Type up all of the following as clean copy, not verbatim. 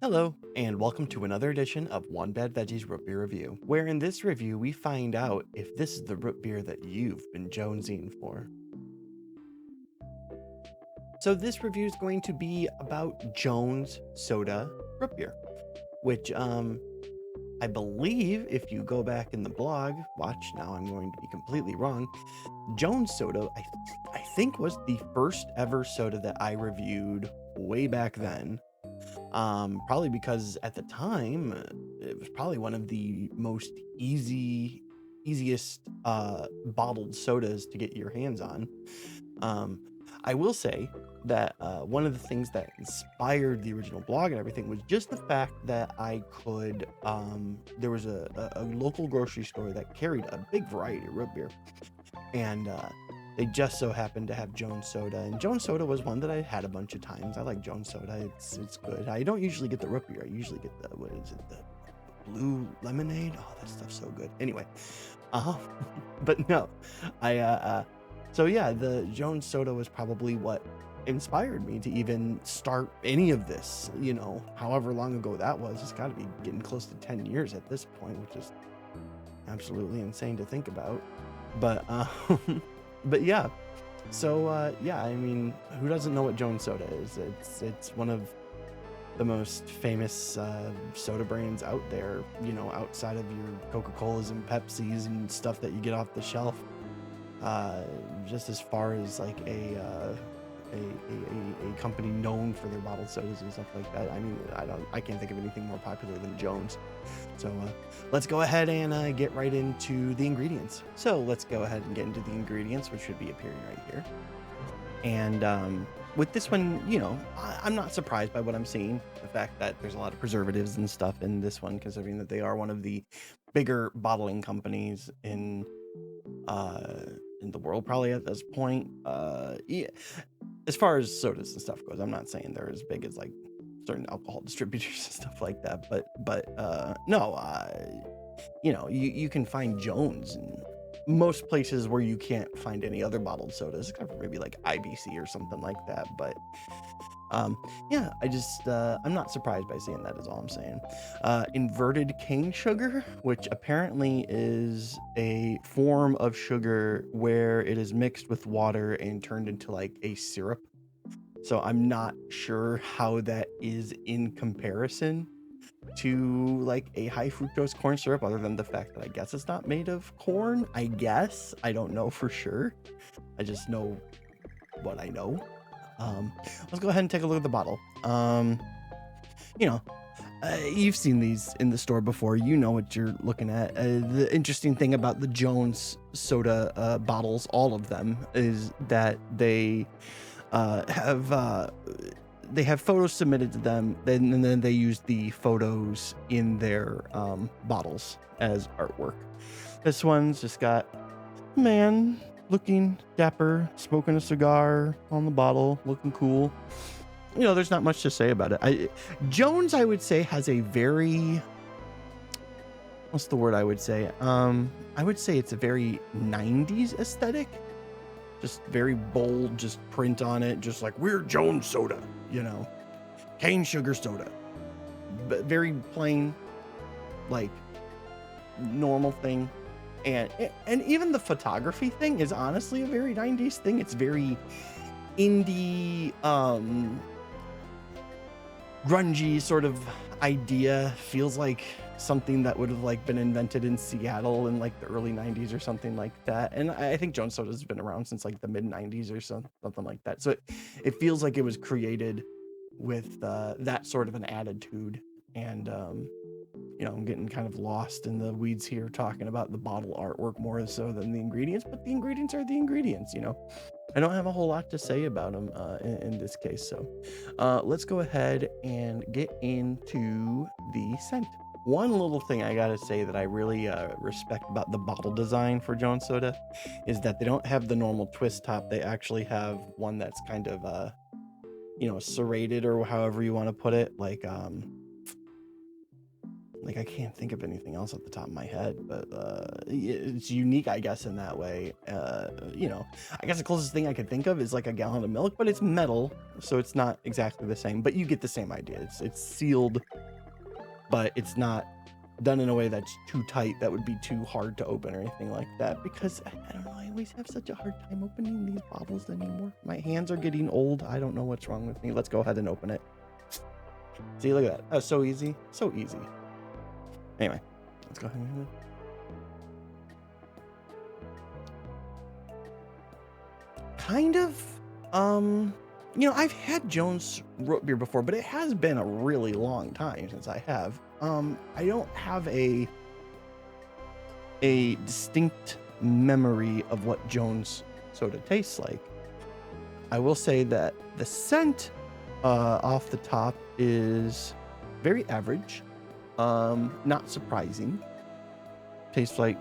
Hello, and welcome to another edition of One Bad Veggies Root Beer Review, where in this review we find out if this is the root beer that you've been jonesing for. So this review is going to be about Jones Soda root beer, which I believe if you go back in the blog, watch now I'm going to be completely wrong. Jones Soda, I think was the first ever soda that I reviewed way back then. Probably because at the time it was probably one of the most easiest bottled sodas to get your hands on. um I will say that one of the things that inspired the original blog and everything was just the fact that I could there was a local grocery store that carried a big variety of root beer, and they just so happened to have Jones Soda, and Jones Soda was one that I had a bunch of times. I like Jones Soda; it's good. I don't usually get the root beer. I usually get the what is it, the blue lemonade? Oh, that stuff's so good. Anyway, uh, but no, so yeah, the Jones Soda was probably what inspired me to even start any of this. However long ago that was, it's got to be getting close to 10 years at this point, which is absolutely insane to think about. But but yeah. So yeah, I mean, who doesn't know what Jones Soda is? It's one of the most famous soda brands out there, outside of your Coca-Colas and Pepsis and stuff that you get off the shelf. uh just as far as like a company known for their bottled sodas and stuff like that. I mean, I can't think of anything more popular than Jones. So let's go ahead and get right into the ingredients. So let's go ahead and get into the ingredients, which should be appearing right here. And with this one, I'm not surprised by what I'm seeing. The fact that there's a lot of preservatives and stuff in this one, considering that they are one of the bigger bottling companies uh in the world probably at this point. Yeah, as far as sodas and stuff goes, I'm not saying they're as big as like certain alcohol distributors and stuff like that, but no, you can find Jones in most places where you can't find any other bottled sodas, except for maybe like IBC or something like that. But um, yeah, I'm not surprised by seeing that, is all I'm saying. Inverted cane sugar, which apparently is a form of sugar where it is mixed with water and turned into like a syrup. So I'm not sure how that is in comparison to like a high fructose corn syrup, other than the fact that I guess it's not made of corn. I guess I don't know for sure. I just know what I know. Let's go ahead and take a look at the bottle. You know, you've seen these in the store before. You know what you're looking at. The interesting thing about the Jones soda bottles, all of them, is that have they have photos submitted to them, and then they use the photos in their bottles as artwork. This one's just got a man looking dapper, smoking a cigar on the bottle, looking cool. There's not much to say about it. Jones, I would say, has a very, what's the word I would say? I would say it's a very 90s aesthetic. Just very bold, just print on it, just like, we're Jones Soda, cane sugar soda. But very plain, like normal thing. And even the photography thing is honestly a very 90s thing. It's very indie, grungy sort of idea. Feels like something that would have like been invented in Seattle in like the early 90s or something like that. And I think Jones Soda's been around since like the mid 90s or something like that. So it feels like it was created with that sort of an attitude. And I'm getting kind of lost in the weeds here talking about the bottle artwork more so than the ingredients, but the ingredients are the ingredients. I don't have a whole lot to say about them in this case. So let's go ahead and get into the scent. One little thing I gotta say that I really respect about the bottle design for Jones Soda is that they don't have the normal twist top. They actually have one that's kind of serrated, or however you want to put it, like like I can't think of anything else at the top of my head, but it's unique, I guess, in that way. I guess the closest thing I could think of is like a gallon of milk, but it's metal, so it's not exactly the same. But you get the same idea. It's sealed, but it's not done in a way that's too tight that would be too hard to open or anything like that, because I don't know, I always have such a hard time opening these bottles anymore. My hands are getting old. I don't know what's wrong with me. Let's go ahead and open it. See, look at that. That's so easy. So easy. Anyway, let's go ahead and do it. Kind of. I've had Jones root beer before, but it has been a really long time since I have. I don't have a distinct memory of what Jones soda tastes like. I will say that the scent off the top is very average, not surprising.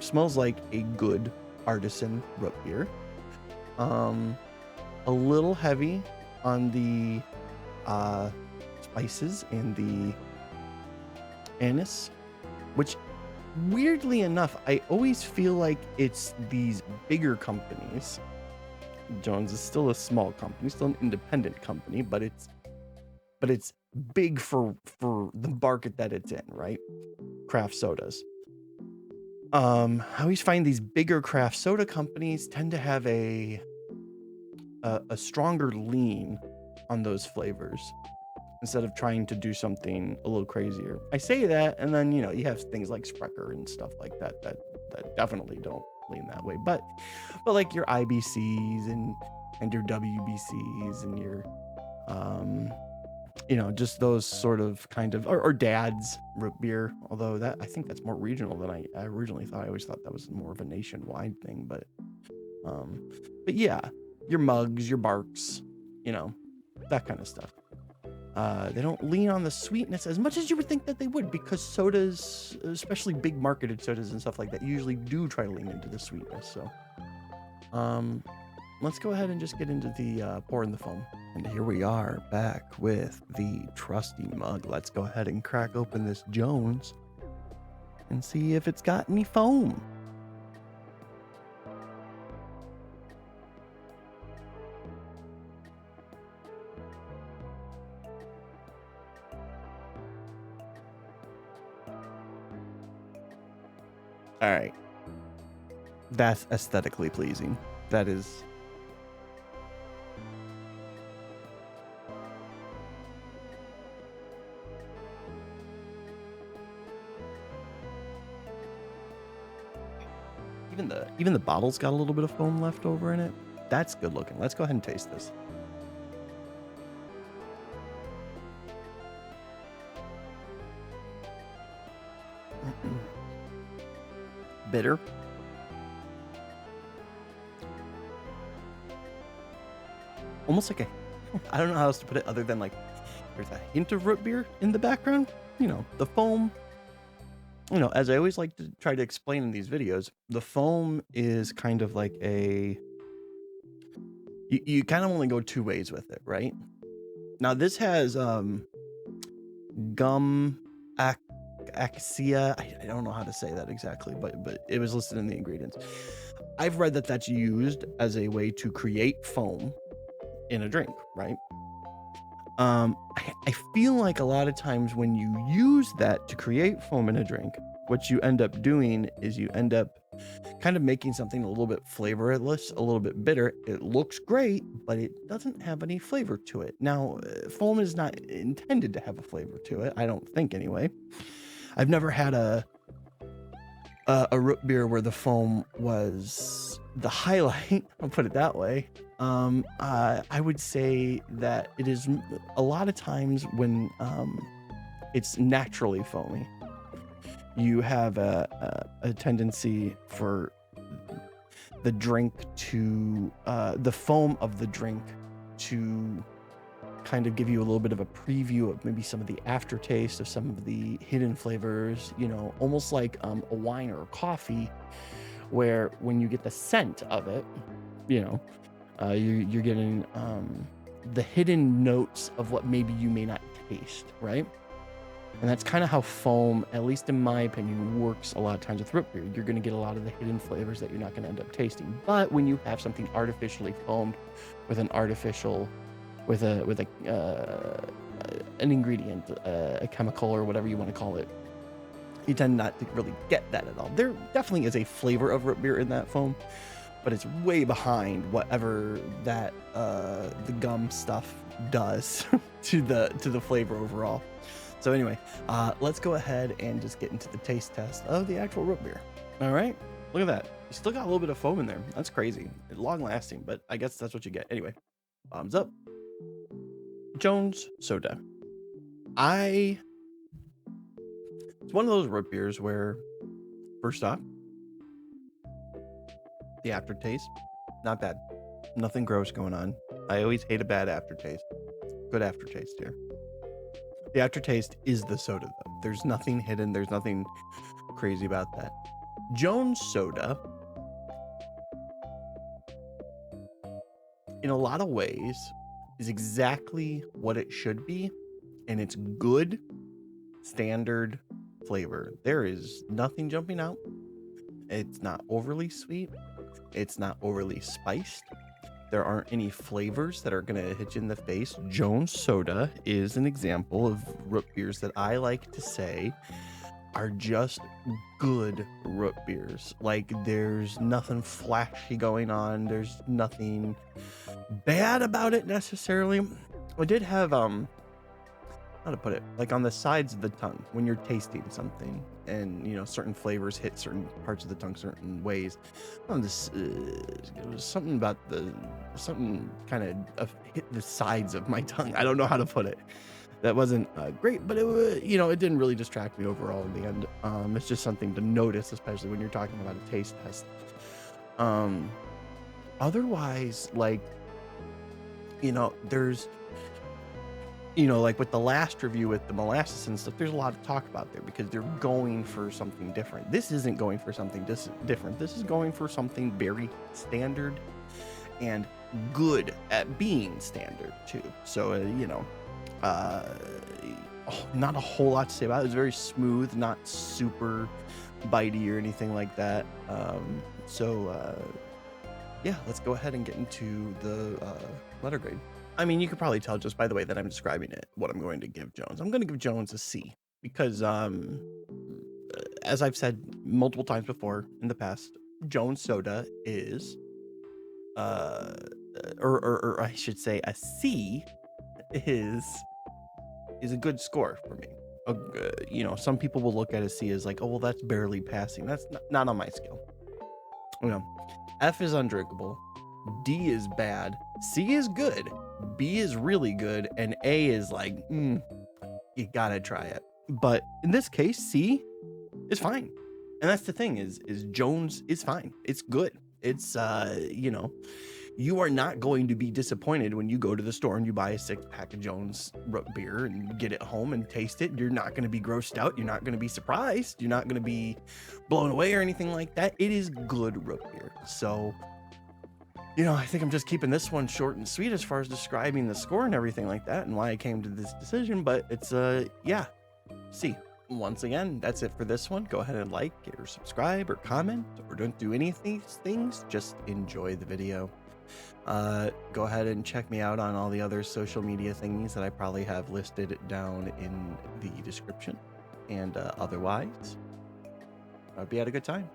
Smells like a good artisan root beer. A little heavy on the spices and the anise, which weirdly enough, I always feel like it's these bigger companies. Jones is still a small company, still an independent company, but it's big for the market that it's in, right? Craft sodas. I always find these bigger craft soda companies tend to have a stronger lean on those flavors instead of trying to do something a little crazier. I say that, and then you have things like Sprecher and stuff like that that definitely don't lean that way. But like your IBCs and your WBCs and your just those sort of kind of or Dad's root beer, although that I think that's more regional than I originally thought. I always thought that was more of a nationwide thing, but yeah, your Mugs, your Barks, that kind of stuff. They don't lean on the sweetness as much as you would think that they would, because sodas, especially big marketed sodas and stuff like that, usually do try to lean into the sweetness. So let's go ahead and just get into the pouring the foam. And here we are back with the trusty mug. Let's go ahead and crack open this Jones and see if it's got any foam. All right. That's aesthetically pleasing. That is. Even the bottle's got a little bit of foam left over in it. That's good looking. Let's go ahead and taste this. Bitter. Almost like I don't know how else to put it other than like there's a hint of root beer in the background. The foam. As I always like to try to explain in these videos, the foam is kind of like you kind of only go two ways with it, right? Now this has gum axia. I don't know how to say that exactly, but it was listed in the ingredients. I've read that that's used as a way to create foam in a drink, right? I feel like a lot of times when you use that to create foam in a drink, what you end up doing is you end up kind of making something a little bit flavorless, a little bit bitter. It looks great, but it doesn't have any flavor to it. Now, foam is not intended to have a flavor to it, I don't think anyway. I've never had a root beer where the foam was the highlight. I'll put it that way. I would say that it is a lot of times when it's naturally foamy, you have a tendency for the drink to the foam of the drink to kind of give you a little bit of a preview of maybe some of the aftertaste of some of the hidden flavors, almost like a wine or a coffee, where when you get the scent of it, you're getting the hidden notes of what maybe you may not taste, right? And that's kind of how foam, at least in my opinion, works a lot of times with root beer. You're going to get a lot of the hidden flavors that you're not going to end up tasting. But when you have something artificially foamed with an artificial, with a an ingredient, a chemical or whatever you want to call it, you tend not to really get that at all. There definitely is a flavor of root beer in that foam, but it's way behind whatever that the gum stuff does to the flavor overall. So anyway, let's go ahead and just get into the taste test of the actual root beer. All right, look at that. You still got a little bit of foam in there. That's crazy. Long lasting, but I guess that's what you get. Anyway, thumbs up. Jones Soda. It's one of those root beers where, first off, the aftertaste, not bad. Nothing gross going on. I always hate a bad aftertaste. Good aftertaste here. The aftertaste is the soda, though. There's nothing hidden. There's nothing crazy about that. Jones Soda, in a lot of ways, is exactly what it should be, and it's good, standard flavor. There is nothing jumping out. It's not overly sweet. It's not overly spiced. There aren't any flavors that are going to hit you in the face. Jones Soda is an example of root beers that I like to say are just good root beers. Like, there's nothing flashy going on. There's nothing bad about it necessarily. I did have, how to put it, like on the sides of the tongue when you're tasting something and, you know, certain flavors hit certain parts of the tongue certain ways. This it was something about something kind of hit the sides of my tongue. I don't know how to put it. That wasn't great, but it was, you know, it didn't really distract me overall in the end. It's just something to notice, especially when you're talking about a taste test. Otherwise, like, you know, there's, you know, like with the last review with the molasses and stuff, there's a lot to talk about there because they're going for something different. This isn't going for something different. This is going for something very standard and good at being standard too. So, you know, not a whole lot to say about it. It was very smooth, not super bitey or anything like that. Yeah, let's go ahead and get into the letter grade. I mean, you could probably tell just by the way that I'm describing it what I'm going to give Jones. I'm going to give Jones a C because, as I've said multiple times before in the past, Jones Soda is, or I should say, a C is a good score for me. You know, some people will look at a C as like, oh well, that's barely passing. That's not on my scale. You know, F is undrinkable, D is bad, C is good, B is really good, and A is like, you gotta try it. But in this case, C is fine. And that's the thing is Jones is fine. It's good. It's, you know, you are not going to be disappointed when you go to the store and you buy a 6-pack of Jones root beer and get it home and taste it. You're not going to be grossed out. You're not going to be surprised. You're not going to be blown away or anything like that. It is good root beer. So, you know, I think I'm just keeping this one short and sweet as far as describing the score and everything like that and why I came to this decision. But it's, yeah, C. Once again, that's it for this one. Go ahead and like or subscribe or comment or don't do any of these things. Just enjoy the video. Go ahead and check me out on all the other social media thingies that I probably have listed down in the description. And otherwise, I hope you had a good time.